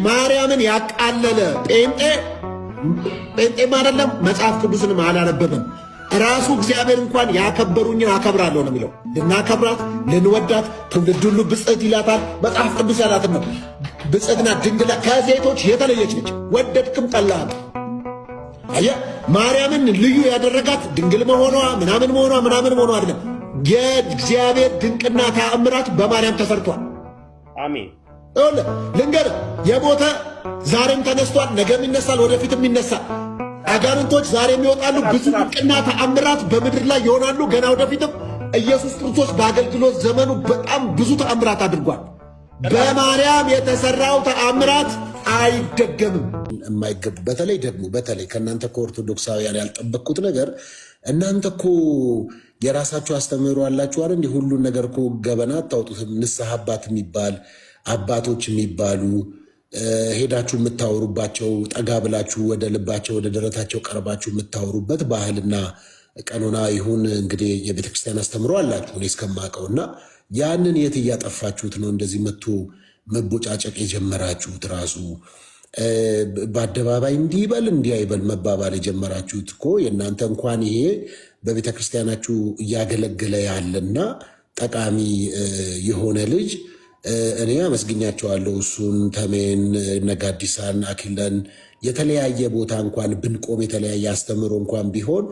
ማርያምን ያቃለለ ጴንጤም አይደለም መጽሐፍ ቅዱስንም አላነበበም። ራሱ እግዚአብሔር እንኳን ያከበሩኝን አከብራለሁ ነው የሚለው። ልናከብራት ልንወዳት ትውልድ ሁሉ ብጽዕት ይላታል። መጽሐፍ ቅዱስ ያላትን ነው። ብጽዕትና ድንግል ከሴቶች የተለየች ነች። ወደድክም ጠላህም። አየህ ማርያምን ልዩ ያደረጋት ድንግል መሆኗ ምናምን መሆኗ አይደለም። የእግዚአብሔር ድንቅና ተአምራት በማርያም ተሰርቷል። አሜን። ልንገርህ የሞተ ዛሬም ተነስቷል፣ ነገም ይነሳል፣ ወደፊትም ይነሳል። አጋንንቶች ዛሬም ይወጣሉ። ብዙ ድንቅና ተአምራት በምድር ላይ ይሆናሉ። ገና ወደፊትም ኢየሱስ ክርስቶስ በአገልግሎት ዘመኑ በጣም ብዙ ተአምራት አድርጓል። በማርያም የተሰራው ተአምራት አይደገምም። በተለይ ከእናንተ ከኦርቶዶክሳውያን ያልጠበቅኩት ነገር እናንተ እኮ የራሳችሁ አስተምህሮ አላችሁ አይደል? እንዲህ ሁሉን ነገር እኮ ገበና አታውጡትም። ንስሐ አባት የሚባል አባቶች የሚባሉ ሄዳችሁ የምታወሩባቸው ጠጋ ብላችሁ ወደ ልባቸው ወደ ደረታቸው ቀርባችሁ የምታወሩበት ባህልና ቀኖና ይሁን እንግዲህ የቤተክርስቲያን አስተምሮ አላችሁ እኔ እስከማውቀውና ያንን የት እያጠፋችሁት ነው? እንደዚህ መጥቶ መቦጫጨቅ የጀመራችሁት ራሱ በአደባባይ እንዲህ ይበል እንዲህ አይበል መባባል የጀመራችሁት እኮ የእናንተ እንኳን ይሄ በቤተክርስቲያናችሁ እያገለገለ ያለና ጠቃሚ የሆነ ልጅ እኔ አመስግኛቸዋለሁ። እሱን ተሜን፣ ነጋዲሳን፣ አኪለን የተለያየ ቦታ እንኳን ብንቆም የተለያየ አስተምሮ እንኳን ቢሆን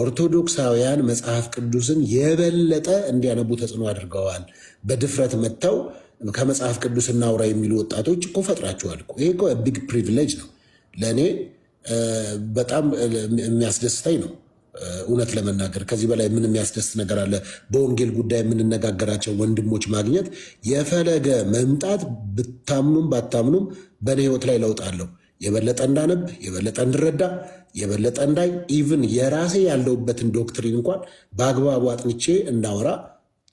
ኦርቶዶክሳውያን መጽሐፍ ቅዱስን የበለጠ እንዲያነቡ ተጽዕኖ አድርገዋል። በድፍረት መጥተው ከመጽሐፍ ቅዱስ እናውራ የሚሉ ወጣቶች እኮ ፈጥራችኋል እኮ። ይሄ እኮ ቢግ ፕሪቪሌጅ ነው ለእኔ፣ በጣም የሚያስደስተኝ ነው። እውነት ለመናገር ከዚህ በላይ ምን የሚያስደስት ነገር አለ? በወንጌል ጉዳይ የምንነጋገራቸው ወንድሞች ማግኘት የፈለገ መምጣት ብታምኑም ባታምኑም በእኔ ህይወት ላይ ለውጥ አለው። የበለጠ እንዳነብ፣ የበለጠ እንድረዳ፣ የበለጠ እንዳይ ኢቭን የራሴ ያለውበትን ዶክትሪን እንኳን በአግባቡ አጥንቼ እንዳወራ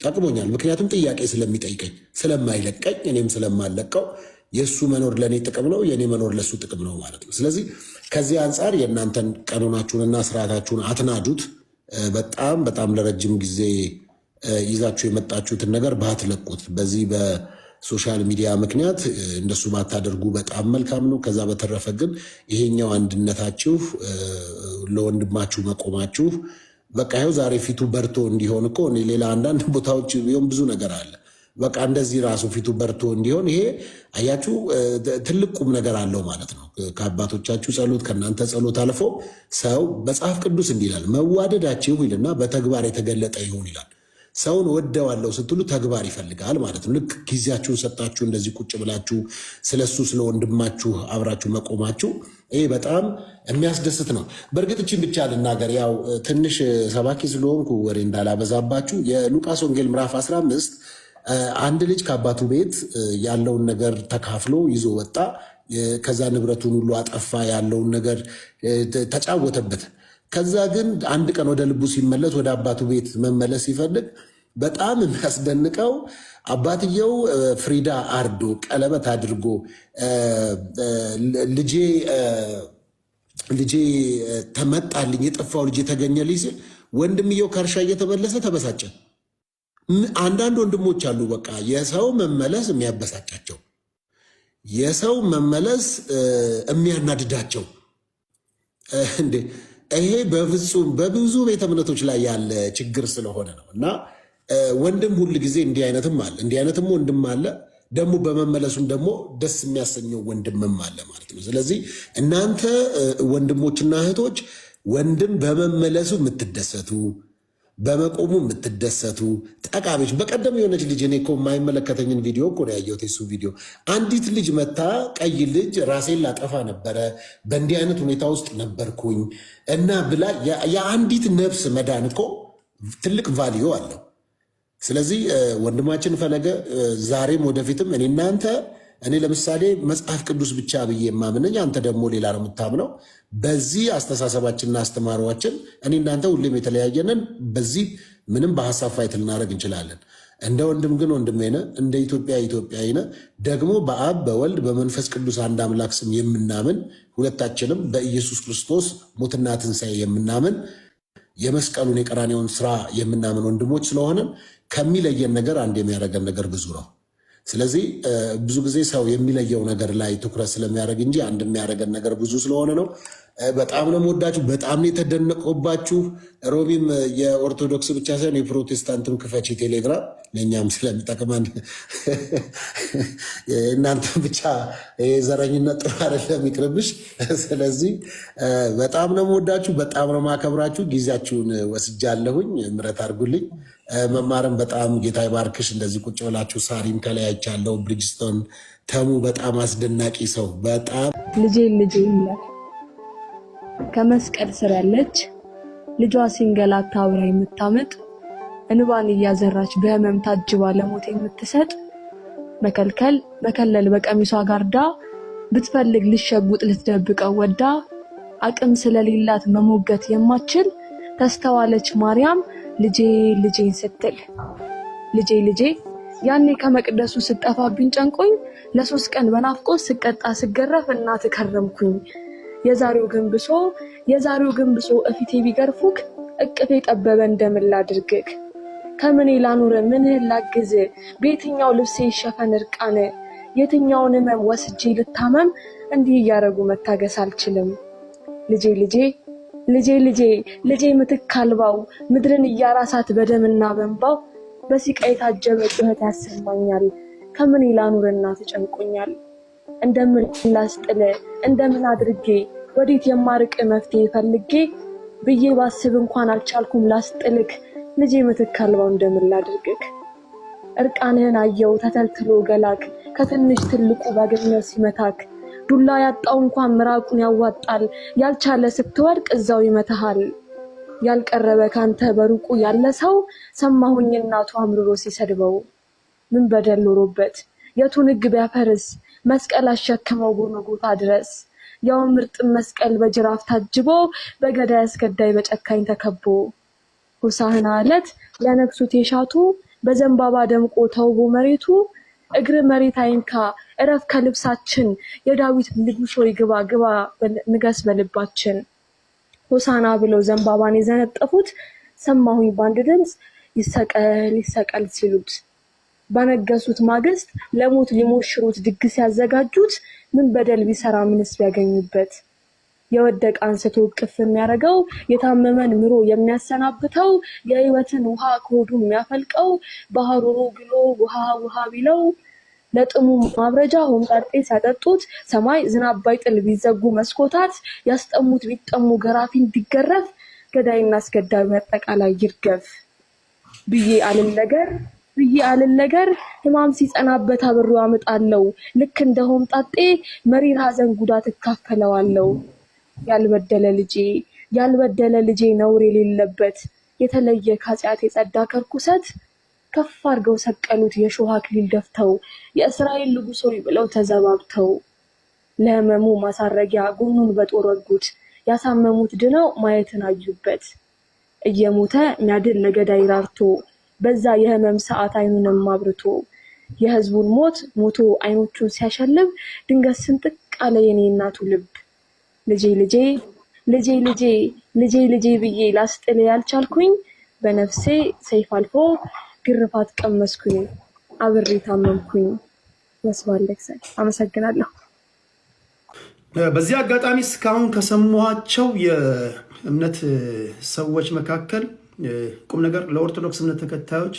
ጠቅሞኛል። ምክንያቱም ጥያቄ ስለሚጠይቀኝ ስለማይለቀኝ፣ እኔም ስለማለቀው የእሱ መኖር ለእኔ ጥቅም ነው፣ የእኔ መኖር ለእሱ ጥቅም ነው ማለት ነው። ስለዚህ ከዚህ አንጻር የእናንተን ቀኖናችሁንና ስርዓታችሁን አትናዱት። በጣም ለረጅም ጊዜ ይዛችሁ የመጣችሁትን ነገር ባትለቁት። በዚህ በሶሻል ሚዲያ ምክንያት እንደሱ ባታደርጉ በጣም መልካም ነው። ከዛ በተረፈ ግን ይሄኛው አንድነታችሁ፣ ለወንድማችሁ መቆማችሁ በቃ ይኸው ዛሬ ፊቱ በርቶ እንዲሆን እኮ ሌላ አንዳንድ ቦታዎች ቢሆን ብዙ ነገር አለ። በቃ እንደዚህ ራሱ ፊቱ በርቶ እንዲሆን ይሄ አያችሁ ትልቅ ቁም ነገር አለው ማለት ነው። ከአባቶቻችሁ ጸሎት ከእናንተ ጸሎት አልፎ ሰው መጽሐፍ ቅዱስ እንዲህ ይላል፣ መዋደዳችሁ ይልና በተግባር የተገለጠ ይሁን ይላል። ሰውን ወደዋለሁ ስትሉ ተግባር ይፈልጋል ማለት ነው። ልክ ጊዜያችሁን ሰጣችሁ እንደዚህ ቁጭ ብላችሁ ስለሱ ስለ ወንድማችሁ አብራችሁ መቆማችሁ ይሄ በጣም የሚያስደስት ነው። በእርግጥ እችን ብቻ ልናገር፣ ያው ትንሽ ሰባኪ ስለሆንኩ ወሬ እንዳላበዛባችሁ የሉቃስ ወንጌል ምዕራፍ 15 አንድ ልጅ ከአባቱ ቤት ያለውን ነገር ተካፍሎ ይዞ ወጣ። ከዛ ንብረቱን ሁሉ አጠፋ፣ ያለውን ነገር ተጫወተበት። ከዛ ግን አንድ ቀን ወደ ልቡ ሲመለስ ወደ አባቱ ቤት መመለስ ሲፈልግ በጣም የሚያስደንቀው አባትየው ፍሪዳ አርዶ ቀለበት አድርጎ ልጄ ተመጣልኝ የጠፋው ልጄ ተገኘልኝ ሲል ወንድምየው ከእርሻ እየተመለሰ ተበሳጨ። አንዳንድ ወንድሞች አሉ በቃ የሰው መመለስ የሚያበሳጫቸው፣ የሰው መመለስ የሚያናድዳቸው። እንዴ ይሄ በፍጹም በብዙ ቤተ እምነቶች ላይ ያለ ችግር ስለሆነ ነው። እና ወንድም ሁል ጊዜ እንዲህ አይነትም አለ፣ እንዲህ አይነትም ወንድም አለ። ደግሞ በመመለሱም ደግሞ ደስ የሚያሰኘው ወንድምም አለ ማለት ነው። ስለዚህ እናንተ ወንድሞችና እህቶች ወንድም በመመለሱ የምትደሰቱ በመቆሙ የምትደሰቱ ጠቃሚዎች። በቀደም የሆነች ልጅ እኔ እኮ የማይመለከተኝን ቪዲዮ እኮ ነው ያየሁት፣ የሱ ቪዲዮ። አንዲት ልጅ መታ ቀይ ልጅ ራሴን ላጠፋ ነበረ በእንዲህ አይነት ሁኔታ ውስጥ ነበርኩኝ እና ብላ የአንዲት ነፍስ መዳን እኮ ትልቅ ቫልዩ አለው። ስለዚህ ወንድማችን ፈለገ ዛሬም ወደፊትም እኔ እናንተ እኔ ለምሳሌ መጽሐፍ ቅዱስ ብቻ ብዬ የማምነኝ አንተ ደግሞ ሌላ ነው የምታምነው። በዚህ አስተሳሰባችንና አስተማሪዋችን እኔ እናንተ ሁሌም የተለያየንን፣ በዚህ ምንም በሀሳብ ፋይት ልናደርግ እንችላለን። እንደ ወንድም ግን ወንድሜ ነህ፣ እንደ ኢትዮጵያ ኢትዮጵያዊ ነህ። ደግሞ በአብ በወልድ በመንፈስ ቅዱስ አንድ አምላክ ስም የምናምን ሁለታችንም በኢየሱስ ክርስቶስ ሞትና ትንሣኤ የምናምን የመስቀሉን የቀራንዮውን ስራ የምናምን ወንድሞች ስለሆነን ከሚለየን ነገር አንድ የሚያደርገን ነገር ብዙ ነው። ስለዚህ ብዙ ጊዜ ሰው የሚለየው ነገር ላይ ትኩረት ስለሚያደርግ እንጂ አንድ የሚያደርገን ነገር ብዙ ስለሆነ ነው። በጣም ነው የምወዳችሁ፣ በጣም ነው የተደነቀባችሁ። ሮቢም የኦርቶዶክስ ብቻ ሳይሆን የፕሮቴስታንትም ክፈች ቴሌግራም ለእኛም ስለሚጠቅመን እናንተም ብቻ ዘረኝነት ጥሩ አይደለም ይቅርብሽ። ስለዚህ በጣም ነው የምወዳችሁ፣ በጣም ነው የማከብራችሁ። ጊዜያችሁን ወስጃለሁኝ፣ ምሕረት አድርጉልኝ። መማርም በጣም ጌታ ይባርክሽ። እንደዚህ ቁጭ ብላችሁ ሳሪም ከላይ አይቻለሁ፣ ብሪጅስቶን ተሙ በጣም አስደናቂ ሰው በጣም ልጄ ይላል ከመስቀል ስር ያለች ልጇ ሲንገላታ አብራ የምታመጥ እንባን እያዘራች በህመም ታጅባ ለሞት የምትሰጥ መከለል በቀሚሷ ጋርዳ ብትፈልግ ልሸጉጥ ልትደብቀው ወዳ አቅም ስለሌላት መሞገት የማትችል ተስተዋለች ማርያም ልጄን ስትል ልጄ ያኔ ከመቅደሱ ስጠፋብኝ ጨንቆኝ ለ3 ቀን በናፍቆት ስቀጣ ስገረፍ እናት ከረምኩኝ። የዛሬው ግንብሶ እፊቴ ቢገርፉክ እቅፌ ጠበበ እንደምን ላድርግክ? ከምን ላኑር ምንህን ላግዝ? በየትኛው ልብሴ ይሸፈን እርቃን? የትኛውን ህመም ወስጄ ልታመም? እንዲህ እያረጉ መታገስ አልችልም። ልጄ ምትክ አልባው ምድርን እያራሳት በደምና በእንባው በሲቃ የታጀበ ጩኸት ያሰማኛል። ከምን ላኑርና ተጨንቆኛል። እንደምን ላስጥል እንደምን አድርጌ ወዴት የማርቅ መፍትሄ ፈልጌ ብዬ ባስብ እንኳን አልቻልኩም ላስጥልክ። ልጄ ምትክ አልባው እንደምን ላድርግክ? እርቃንህን አየው ተተልትሎ ገላክ ከትንሽ ትልቁ ባገኘው ሲመታክ ዱላ ያጣው እንኳን ምራቁን ያዋጣል። ያልቻለ ስትወድቅ እዛው ይመታሃል። ያልቀረበ ካንተ በሩቁ ያለ ሰው ሰማሁኝ እናቱ አምርሮ ሲሰድበው። ምን በደል ኖሮበት የቱን ሕግ ቢያፈርስ መስቀል አሸክመው ጎልጎታ ድረስ ያው ምርጥ መስቀል በጅራፍ ታጅቦ በገዳይ አስገዳይ በጨካኝ ተከቦ ሆሳዕና ዕለት ለነግሱት የሻቱ በዘንባባ ደምቆ ተውቦ መሬቱ እግር መሬት አይንካ እረፍ ከልብሳችን የዳዊት ንጉሥ ሆይ ግባ ንገስ በልባችን። ሆሳዕና ብለው ዘንባባን የዘነጠፉት ሰማሁኝ ባንድ ድምፅ ይሰቀል ሲሉት። ባነገሱት ማግስት ለሞት ሊሞሽሩት ድግስ ያዘጋጁት ምን በደል ቢሰራ ምንስ ቢያገኙበት? የወደቀ አንስቶ ቅፍ የሚያረገው የታመመን ምሮ የሚያሰናብተው የህይወትን ውሃ ከሆዱ የሚያፈልቀው ባህሩሩ ግሎ ውሃ ቢለው ለጥሙ ማብረጃ ሆምጣጤ ሲያጠጡት ሰማይ ዝናብ ባይጥል ቢዘጉ መስኮታት ያስጠሙት ቢጠሙ ገራፊ እንዲገረፍ ገዳይና አስገዳይ አጠቃላይ ይርገፍ ብዬ አልነገር ህማም ሲጸናበት አብሮ አመጣለው ልክ እንደ ሆምጣጤ መሪር ሐዘን ጉዳት እካፈለዋለው። ያልበደለ ልጄ ነውር የሌለበት የተለየ ከኃጢአት የጸዳ ከርኩሰት ከፍ አድርገው ሰቀሉት የሾህ አክሊል ደፍተው የእስራኤል ንጉሥ ሆይ ብለው ተዘባብተው። ለህመሙ ማሳረጊያ ጎኑን በጦር ወጉት ያሳመሙት ድነው ማየትን አዩበት። እየሞተ ሚያድን ለገዳይ ራርቶ በዛ የህመም ሰዓት አይኑንም አብርቶ የህዝቡን ሞቶ አይኖቹን ሲያሸልብ ድንገት ስንጥቅ አለ የኔ እናቱ ልብ። ልጄ ብዬ ላስጥል ያልቻልኩኝ በነፍሴ ሰይፍ አልፎ ግርፋት ቀመስኩኝ አብሬ ታመምኩኝ። ወስባለክሰ አመሰግናለሁ። በዚህ አጋጣሚ እስካሁን ከሰማኋቸው የእምነት ሰዎች መካከል ቁም ነገር ለኦርቶዶክስ እምነት ተከታዮች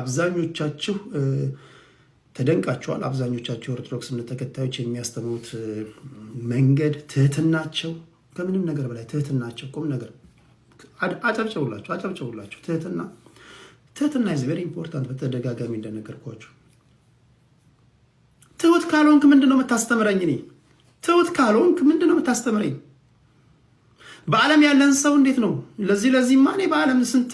አብዛኞቻችሁ ተደንቃቸዋል። አብዛኞቻችሁ የኦርቶዶክስ እምነት ተከታዮች የሚያስተምሩት መንገድ ትህትናቸው፣ ከምንም ነገር በላይ ትህትናቸው ቁም ነገር አጨብጨቡላቸው። ትህትና is very important። በተደጋጋሚ እንደነገርኳችሁ ትሁት ካልሆንክ ምንድነው የምታስተምረኝ? ትሁት ካልሆንክ ምንድነው የምታስተምረኝ? በዓለም ያለን ሰው እንዴት ነው? ለዚህ ማኔ በዓለም ስንት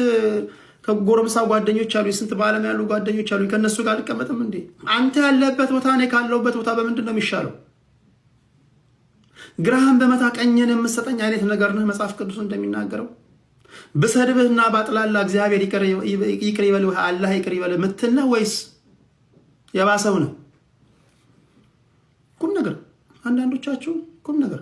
ከጎረምሳ ጓደኞች አሉ፣ ስንት በዓለም ያሉ ጓደኞች አሉ። ከነሱ ጋር አልቀመጥም እንዴ? አንተ ያለበት ቦታ እኔ ካለሁበት ቦታ በምንድን ነው የሚሻለው? ግራህን በመታ ቀኝን የምትሰጠኝ አይነት ነገር ነህ መጽሐፍ ቅዱስ እንደሚናገረው። ብሰድብህና ባጥላላ እግዚአብሔር ይቅር ይበልህ አላህ ይቅር ይበልህ ምትል ነህ ወይስ የባሰው ነው? ቁም ነገር አንዳንዶቻችሁ ቁም ነገር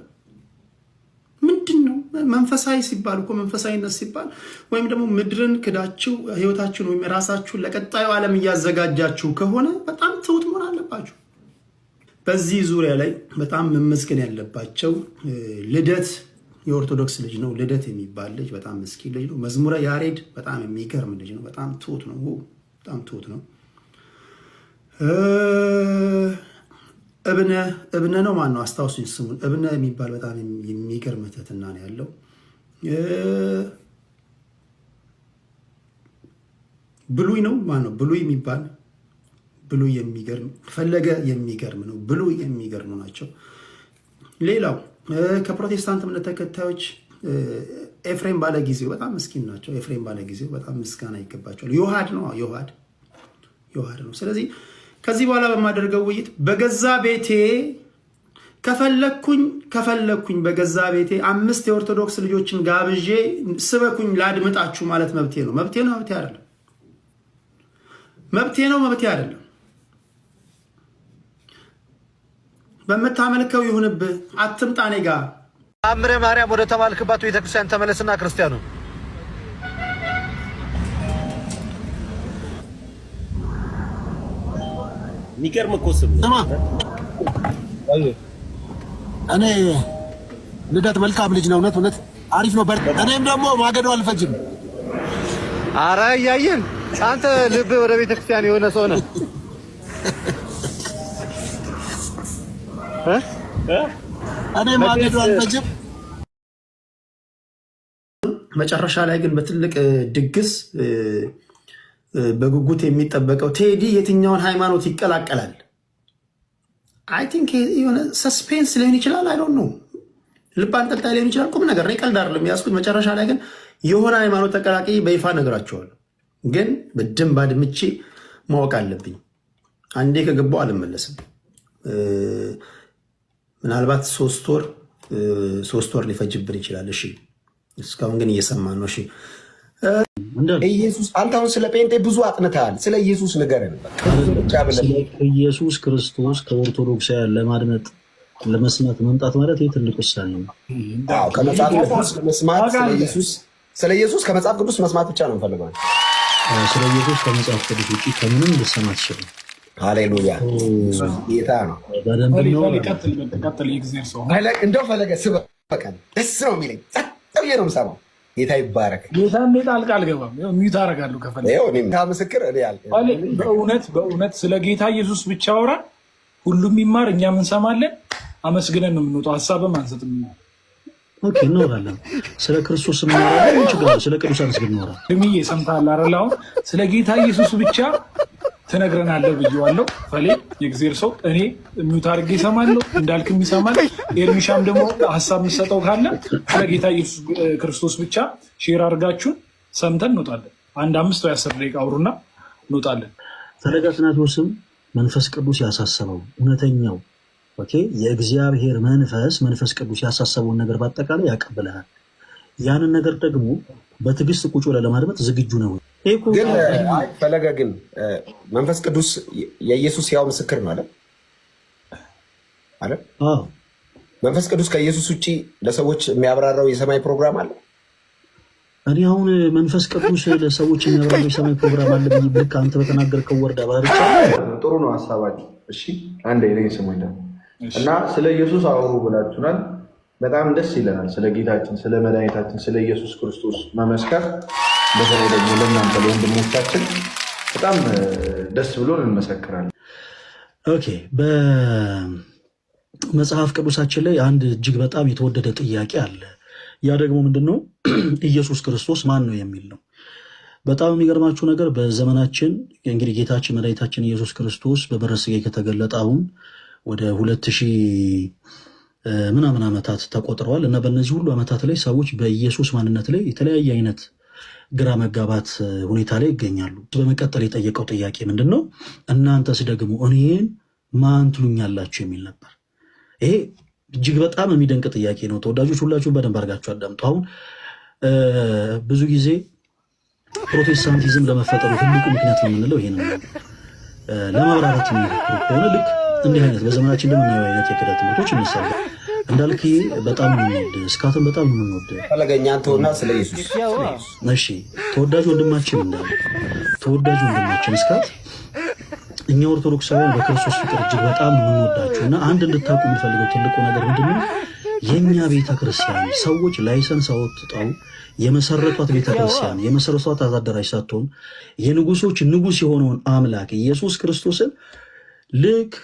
ምንድን ነው መንፈሳዊ ሲባል እኮ መንፈሳዊነት ሲባል ወይም ደግሞ ምድርን ክዳችሁ ህይወታችሁን ወይም ራሳችሁን ለቀጣዩ ዓለም እያዘጋጃችሁ ከሆነ በጣም ትሁት መሆን አለባችሁ። በዚህ ዙሪያ ላይ በጣም መመስገን ያለባቸው ልደት የኦርቶዶክስ ልጅ ነው። ልደት የሚባል ልጅ በጣም ምስኪን ልጅ ነው። መዝሙረ ያሬድ በጣም የሚገርም ልጅ ነው። በጣም ትሁት ነው። በጣም ትሁት ነው። እብነ ነው ማን ነው? አስታውሱኝ ስሙን። እብነ የሚባል በጣም የሚገርም ትህትና ነው ያለው። ብሉይ ነው ማን ነው? ብሉይ የሚባል ብሉይ የሚገርም ፈለገ የሚገርም ነው። ብሉይ የሚገርሙ ናቸው። ሌላው ከፕሮቴስታንት እምነት ተከታዮች ኤፍሬም ባለጊዜው በጣም ምስኪን ናቸው። ኤፍሬም ባለጊዜው በጣም ምስጋና ይገባቸዋል። ዮሐድ ነው ዮሐድ ነው። ስለዚህ ከዚህ በኋላ በማደርገው ውይይት በገዛ ቤቴ ከፈለኩኝ በገዛ ቤቴ 5 የኦርቶዶክስ ልጆችን ጋብዤ ስበኩኝ ላድምጣችሁ ማለት መብቴ ነው። መብቴ አይደለም። መብቴ አይደለም። በምታመልከው ይሁንብህ፣ አትምጣ እኔ ጋር። አምረ ማርያም ወደ ተማልክባት ቤተክርስቲያን ተመለስና ክርስቲያኑ የሚገርም እኮ ስም እኔ ልደት መልካም ልጅ ነው። እውነት አሪፍ ነው። እኔም ደግሞ ማገዶ አልፈጅም። አረ እያየን አንተ ልብ ወደ ቤተክርስቲያን የሆነ ሰው ነህ። እኔ ማገዶ አልፈጅም። መጨረሻ ላይ ግን በትልቅ ድግስ በጉጉት የሚጠበቀው ቴዲ የትኛውን ሃይማኖት ይቀላቀላል? አይ ቲንክ የሆነ ሰስፔንስ ሊሆን ይችላል። አይ ዶንት ኖ ልብ አንጠልጣይ ሊሆን ይችላል። ቁም ነገር ቀልድ አይደለም ያዝኩት። መጨረሻ ላይ ግን የሆነ ሃይማኖት ተቀላቀይ በይፋ ነገራቸዋል። ግን በደንብ አድምቼ ማወቅ አለብኝ። አንዴ ከገባው አልመለስም። ምናልባት 3 ወር ሊፈጅብን ይችላል። እሺ እስካሁን ግን እየሰማን ነው። እሺ ኢየሱስ አንተ አሁን ስለ ጴንጤ ብዙ አጥንተሃል። ስለ ኢየሱስ ንገረን። ኢየሱስ ክርስቶስ ከኦርቶዶክሳውያን ለማድመጥ ለመስማት መምጣት ማለት ይህ ትልቅ ውሳኔ ነው። አዎ ከመጽሐፍ ቅዱስ መስማት ስለ ኢየሱስ ከመጽሐፍ ቅዱስ መስማት ብቻ ነው እንፈልጋለን። ስለ ኢየሱስ ከመጽሐፍ ቅዱስ ውጪ ከምንም ልሰማ አትችልም። ሃሌሉያ ጌታ ነው። በደንብ ነው። እንደው ፈለገ ስበቀን ደስ ነው የሚለኝ ጸጥ ብዬ ነው የምሰማው። ጌታ ይባረክ። ጌታ እንዴት ጣልቃ አልገባም። ሚዩት አደርጋለሁ ከፈለገ ምስክር በእውነት ስለ ጌታ ኢየሱስ ብቻ አውራ፣ ሁሉም ይማር፣ እኛም እንሰማለን። አመስግነን ነው የምንወጣው። ሀሳብም አንሰጥም። ኦኬ እንወራለን። ስለ ክርስቶስ እናወራለን። ችግር ነው። ስለ ቅዱሳን ስንኖራ ድምዬ ሰምተሃል አይደል? አሁን ስለ ጌታ ኢየሱስ ብቻ ትነግረናለህ ብዬዋለሁ። ፈሌ የእግዚአብሔር ሰው እኔ ሚዩት አድርጌ እሰማለሁ፣ እንዳልክም ይሰማል። ኤርሚሻም ደግሞ ሀሳብ የሚሰጠው ካለ ስለ ጌታ ኢየሱስ ክርስቶስ ብቻ ሼር አድርጋችሁን ሰምተን እንወጣለን። 5 ወይ 10 ደቂቃ አውሩና እንወጣለን። ፈለገ አትናቴዎስም መንፈስ ቅዱስ ያሳሰበው እውነተኛው የእግዚአብሔር መንፈስ ቅዱስ ያሳሰበውን ነገር በአጠቃላይ ያቀብልሃል። ያንን ነገር ደግሞ በትዕግስት ቁጭ ብለህ ለማድመጥ ዝግጁ ነው። ግን ፈለገ ግን መንፈስ ቅዱስ የኢየሱስ ያው ምስክር ነው አለ። መንፈስ ቅዱስ ከኢየሱስ ውጭ ለሰዎች የሚያብራራው የሰማይ ፕሮግራም አለ። እኔ አሁን መንፈስ ቅዱስ ለሰዎች የሚያብራራው የሰማይ ፕሮግራም አለ ብዬ ልክ አንተ በተናገርከው ወርዳ ባርቻ ጥሩ ነው ሀሳባችሁ። እሺ አንዴ እኔ ስሙኝ እና ስለ ኢየሱስ አውሩ ብላችሁናል። በጣም ደስ ይለናል። ስለ ጌታችን ስለ መድኃኒታችን ስለ ኢየሱስ ክርስቶስ መመስከር በተለይ ደግሞ ለእናንተ ለወንድሞቻችን በጣም ደስ ብሎን እንመሰክራለን። ኦኬ በመጽሐፍ ቅዱሳችን ላይ አንድ እጅግ በጣም የተወደደ ጥያቄ አለ። ያ ደግሞ ምንድን ነው? ኢየሱስ ክርስቶስ ማን ነው የሚል ነው። በጣም የሚገርማችሁ ነገር በዘመናችን እንግዲህ ጌታችን መድኃኒታችን ኢየሱስ ክርስቶስ በበረ ሥጋ ከተገለጠ አሁን ወደ 2000 ምናምን ዓመታት ተቆጥረዋል እና በእነዚህ ሁሉ ዓመታት ላይ ሰዎች በኢየሱስ ማንነት ላይ የተለያየ አይነት ግራ መጋባት ሁኔታ ላይ ይገኛሉ። በመቀጠል የጠየቀው ጥያቄ ምንድን ነው? እናንተስ ደግሞ እኔን ማን ትሉኛላችሁ የሚል ነበር። ይሄ እጅግ በጣም የሚደንቅ ጥያቄ ነው። ተወዳጆች ሁላችሁም በደንብ አድርጋችሁ አዳምጡ። አሁን ብዙ ጊዜ ፕሮቴስታንቲዝም ለመፈጠሩ ትልቁ ምክንያት ነው የምንለው ይሄንን ነው። ለማብራራት የሚሞክሩ ከሆነ ልክ እንዲህ አይነት በዘመናችን እንደምናየው አይነት የክህደት ትምህርቶች ይነሳሉ። እንዳልክ በጣም የምንወድ እስካትን በጣም የምንወድ ፈለገኛ አንተውና ስለ ኢየሱስ እሺ፣ ተወዳጅ ወንድማችን እንዳለ ተወዳጅ ወንድማችን እስካት እኛ ኦርቶዶክሳውያን በክርስቶስ ፍቅር እጅግ በጣም የምንወዳችሁ እና አንድ እንድታውቁ የሚፈልገው ትልቁ ነገር ምንድነው? የኛ ቤተክርስቲያን ሰዎች ላይሰንስ አወጥተው የመሰረቷት ቤተክርስቲያን የመሰረቷት አዛደራጅ ሳትሆን የንጉሶች ንጉስ የሆነውን አምላክ ኢየሱስ ክርስቶስን ልክ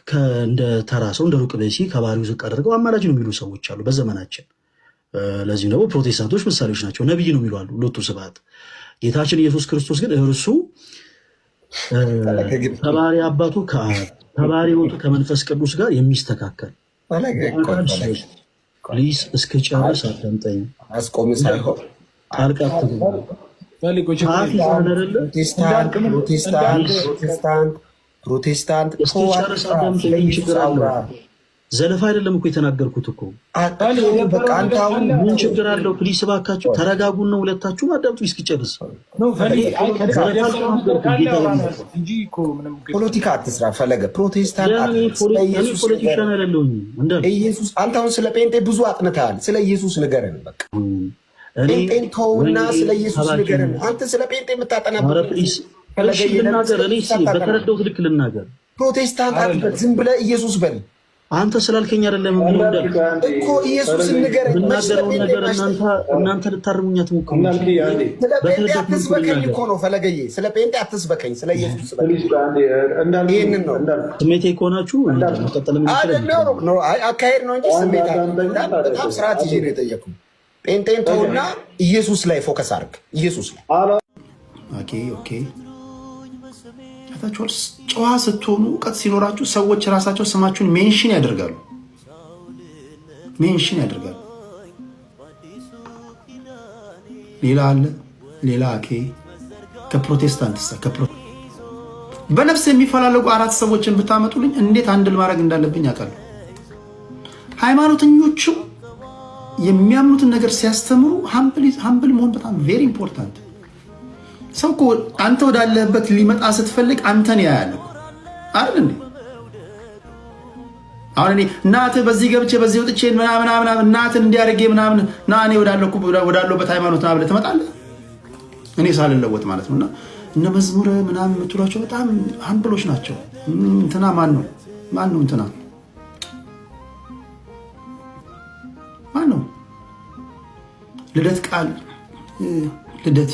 እንደ ተራ ሰው እንደ ሩቅ ብእሲ ከባህሪው ዝቅ አድርገው አማላጅ ነው የሚሉ ሰዎች አሉ በዘመናችን። ለዚህም ደግሞ ፕሮቴስታንቶች ምሳሌዎች ናቸው። ነብይ ነው የሚሉ አሉ። ሎቱ ስብሐት። ጌታችን ኢየሱስ ክርስቶስ ግን እርሱ ከባህሪ አባቱ ከአብ ከባህሪ ወጡ ከመንፈስ ቅዱስ ጋር የሚስተካከል ፕሊስ እስክጨርስ አዳምጠኝ። አስቆም ሳይሆን ጣልቃ ፕሮቴስታንት እስክጨርስ አዳምጠኝ። ችግር አለ? ዘለፋ አይደለም እኮ የተናገርኩት እኮ። ምን ችግር አለው? ፕሊስ እባካችሁ ተረጋጉና ሁለታችሁም አዳምጡ እስኪጨርስ። ፖለቲካ አትስራ ፈለገ። ፕሮቴስታንት ፖለቲሻን አይደለሁም። ኢየሱስ አንተ አሁን ስለ ጴንጤ ብዙ አጥንተሃል። ስለ ኢየሱስ ንገረን በቃ። ጴንጤን ተውና ስለ ኢየሱስ ንገረን። አንተ ስለ ጴንጤ የምታጠናበት ልናገር። እኔ በተረዳሁት ልክ ልናገር። ፕሮቴስታንት አትበል፣ ዝም ብለህ ኢየሱስ በል። አንተ ስላልከኝ አይደለም እኮ ኢየሱስ ንገረኝ። የምናገረውን ነገር እናንተ ልታርሙኝ አትሞክሩ። ስለ ጴንጤ አትስበከኝ እኮ ነው ፈለገዬ። ስለ ጴንጤ አትስበከኝ፣ ስለ ኢየሱስ ይህንን ነው። ስሜቴ ከሆናችሁ መቀጠል አካሄድ ነው እንጂ ስሜት በጣም ስርዓት ይዤ ነው የጠየኩ። ጴንጤን ተውና ኢየሱስ ላይ ፎከስ አድርግ። ኢየሱስ ላይ ኦኬ። ጨዋ ስትሆኑ እውቀት ሲኖራችሁ ሰዎች ራሳቸው ስማችሁን ሜንሽን ያደርጋሉ። ሌላ አለ ሌላ ከፕሮቴስታንት በነፍስ የሚፈላለጉ 4 ሰዎችን ብታመጡልኝ እንዴት አንድል ማድረግ እንዳለብኝ አውቃለሁ። ሃይማኖተኞቹም የሚያምኑትን ነገር ሲያስተምሩ ሀምብል መሆን በጣም ቬሪ ኢምፖርታንት። ሰው እኮ አንተ ወዳለህበት ሊመጣ ስትፈልግ አንተን ያያል አይደል እንዴ? አሁን እኔ እናትህ በዚህ ገብቼ በዚህ ወጥቼ ምናምን እናትህ እንዲያርጌ ምናምን ና እኔ ወዳለሁበት ሃይማኖት ና ብለህ ትመጣለህ? እኔ ሳልለወጥ ማለት ነውና እነ መዝሙር ምናምን የምትሏቸው በጣም ሀምብሎች ናቸው። እንትና ማን ነው እንትና ማን ነው? ልደት ቃል ልደት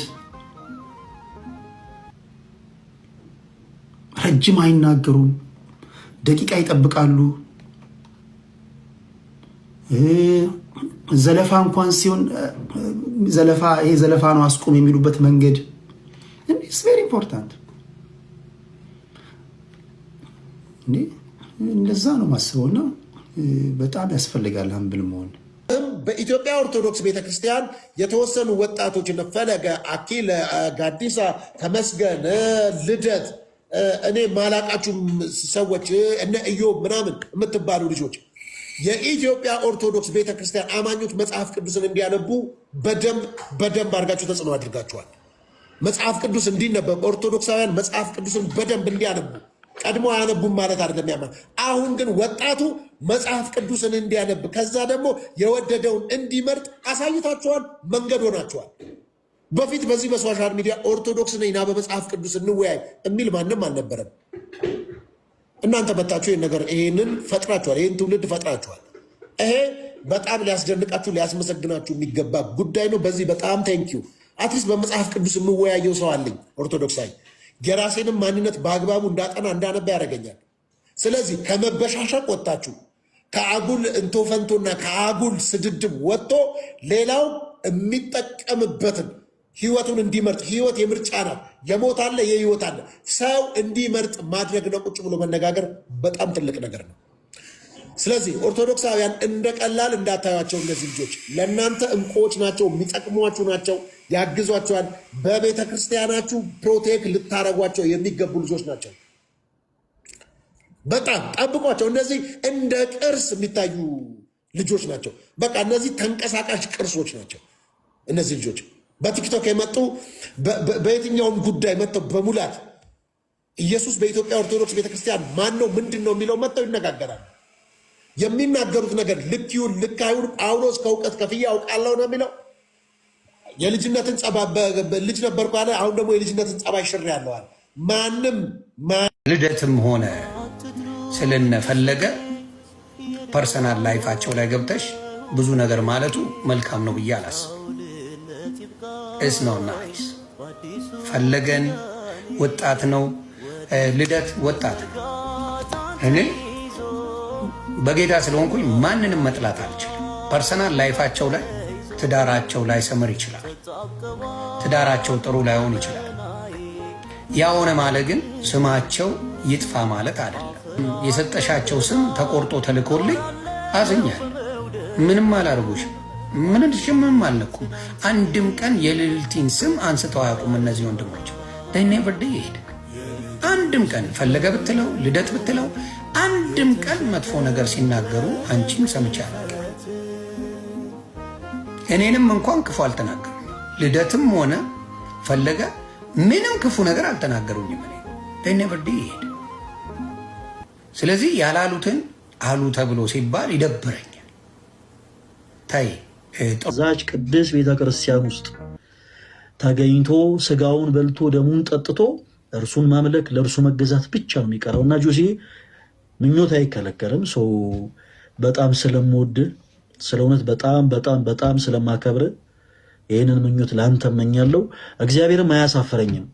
ረጅም አይናገሩም፣ ደቂቃ ይጠብቃሉ። ዘለፋ እንኳን ሲሆን ይሄ ዘለፋ ነው አስቆም የሚሉበት መንገድ ኢትስ ቬሪ ኢምፖርታንት። እንደዛ ነው ማስበውና በጣም ያስፈልጋል ሀምብል መሆን። በኢትዮጵያ ኦርቶዶክስ ቤተክርስቲያን የተወሰኑ ወጣቶች ፈለገ፣ አኪለ፣ ጋዲሳ፣ ተመስገን፣ ልደት እኔ ማላቃችሁ ሰዎች እነ ኢዮብ ምናምን የምትባሉ ልጆች የኢትዮጵያ ኦርቶዶክስ ቤተክርስቲያን አማኞች መጽሐፍ ቅዱስን እንዲያነቡ በደንብ አድርጋችሁ ተጽዕኖ አድርጋችኋል። መጽሐፍ ቅዱስ እንዲነበብ ኦርቶዶክሳውያን መጽሐፍ ቅዱስን በደንብ እንዲያነቡ፣ ቀድሞ አያነቡም ማለት አይደለም ያማ። አሁን ግን ወጣቱ መጽሐፍ ቅዱስን እንዲያነብ ከዛ ደግሞ የወደደውን እንዲመርጥ አሳይታችኋል፣ መንገድ ሆናችኋል። በፊት በዚህ በሶሻል ሚዲያ ኦርቶዶክስ ነኝና በመጽሐፍ ቅዱስ እንወያይ የሚል ማንም አልነበረም። እናንተ መጣችሁ ይህንን ፈጥራችኋል፣ ይህን ትውልድ ፈጥራችኋል። ይሄ በጣም ሊያስደንቃችሁ ሊያስመሰግናችሁ የሚገባ ጉዳይ ነው። በዚህ በጣም ቴንኪዩ። አትሊስት በመጽሐፍ ቅዱስ የምወያየው ሰው አለኝ ኦርቶዶክሳዊ። የራሴንም ማንነት በአግባቡ እንዳጠና እንዳነባ ያደርገኛል። ስለዚህ ከመበሻሸቅ ወጥታችሁ ከአጉል እንቶፈንቶና ከአጉል ስድድብ ወጥቶ ሌላው የሚጠቀምበትን ህይወቱን እንዲመርጥ፣ ህይወት የምርጫ ናት። የሞት አለ የህይወት አለ። ሰው እንዲመርጥ ማድረግ ነው። ቁጭ ብሎ መነጋገር በጣም ትልቅ ነገር ነው። ስለዚህ ኦርቶዶክሳውያን እንደ ቀላል እንዳታዩቸው። እነዚህ ልጆች ለእናንተ እንቁዎች ናቸው፣ የሚጠቅሟችሁ ናቸው፣ ያግዟቸዋል። በቤተ ክርስቲያናችሁ ፕሮቴክት ልታረጓቸው የሚገቡ ልጆች ናቸው። በጣም ጠብቋቸው። እነዚህ እንደ ቅርስ የሚታዩ ልጆች ናቸው። በቃ እነዚህ ተንቀሳቃሽ ቅርሶች ናቸው። እነዚህ ልጆች በቲክቶክ የመጡ በየትኛውም ጉዳይ መጥተው በሙላት ኢየሱስ በኢትዮጵያ ኦርቶዶክስ ቤተክርስቲያን ማን ነው ምንድን ነው የሚለው መጥተው ይነጋገራሉ። የሚናገሩት ነገር ልክ ይሁን ልክ አይሁን ጳውሎስ ከእውቀት ከፍዬ አውቃለሁ ነው የሚለው። የልጅነትን ልጅ ነበርኩ አለ። አሁን ደግሞ የልጅነትን ጸባይ ሽር ያለዋል። ማንም ልደትም ሆነ ስለነፈለገ ፐርሰናል ላይፋቸው ላይ ገብተሽ ብዙ ነገር ማለቱ መልካም ነው ብዬ አላስብም። እስ ነው ናይስ። ፈለገን ወጣት ነው፣ ልደት ወጣት ነው። እኔ በጌታ ስለሆንኩኝ ማንንም መጥላት አልችልም። ፐርሰናል ላይፋቸው ላይ ትዳራቸው ላይ ሰምር ይችላል፣ ትዳራቸው ጥሩ ላይሆን ይችላል። ያ ሆነ ማለት ግን ስማቸው ይጥፋ ማለት አይደለም። የሰጠሻቸው ስም ተቆርጦ ተልኮልኝ አዝኛል። ምንም አላርጉሽም፣ ምንም አልነኩም። አንድም ቀን የልልቲን ስም አንስተው አያውቁም እነዚህ ወንድሞች። ኔቨር ዲድ። አንድም ቀን ፈለገ ብትለው ልደት ብትለው አንድም ቀን መጥፎ ነገር ሲናገሩ አንቺም ሰምቼ አላውቅም። እኔንም እንኳን ክፉ አልተናገሩም። ልደትም ሆነ ፈለገ ምንም ክፉ ነገር አልተናገሩኝም። እኔ ኔቨር ዲድ። ስለዚህ ያላሉትን አሉ ተብሎ ሲባል ይደብረኛል። ታይ እዛች ቅድስት ቤተክርስቲያን ውስጥ ተገኝቶ ስጋውን በልቶ ደሙን ጠጥቶ እርሱን ማምለክ ለእርሱ መገዛት ብቻ ነው የሚቀረው። እና ጆሴ ምኞት አይከለከልም። ሰው በጣም ስለምወድ ስለ እውነት በጣም በጣም በጣም ስለማከብር ይህንን ምኞት ለአንተ እመኛለሁ። እግዚአብሔርም አያሳፈረኝም።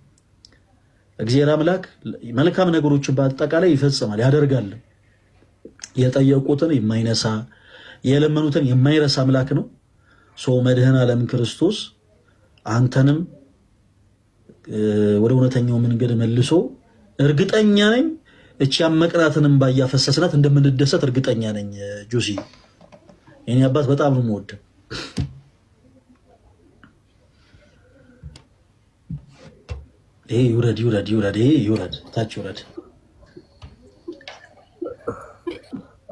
እግዚአብሔር አምላክ መልካም ነገሮችን በአጠቃላይ ይፈጽማል ያደርጋል። የጠየቁትን የማይነሳ የለመኑትን የማይረሳ አምላክ ነው። መድኃኔ ዓለም ክርስቶስ አንተንም ወደ እውነተኛው መንገድ መልሶ እርግጠኛ ነኝ እቺ ያመቅናትንም ባያፈሰስናት እንደምንደሰት እርግጠኛ ነኝ። ጆሲ የኔ አባት በጣም ነው የምወደው። ይሄ ይውረድ ይውረድ ይውረድ፣ ይሄ ይውረድ፣ ታች ይውረድ።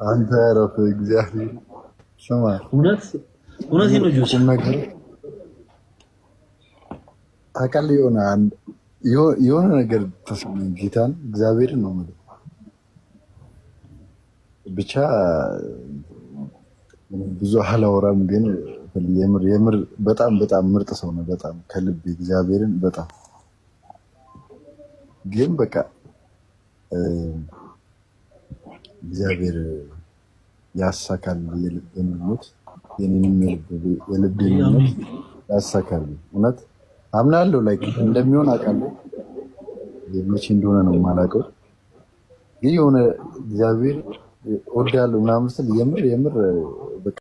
አንተ ረፍ እግዚአብሔር ስማ፣ እውነት ነው ጆሲ ነገር አቃል የሆነ ነገር ተሰማኝ። ጌታን እግዚአብሔርን ነው ማለት ብቻ ብዙ አላወራም፣ ግን የምር በጣም በጣም ምርጥ ሰው ነው። በጣም ከልብ እግዚአብሔርን በጣም ግን በቃ እግዚአብሔር ያሳካል። የልብ ምኞት የኔንም የልብ ምኞት ያሳካል። እውነት አምናለሁ። ላይ እንደሚሆን አውቃለሁ። መቼ እንደሆነ ነው የማላውቀው፣ ግን የሆነ እግዚአብሔር ወዳለው ምናምን ስል የምር በቃ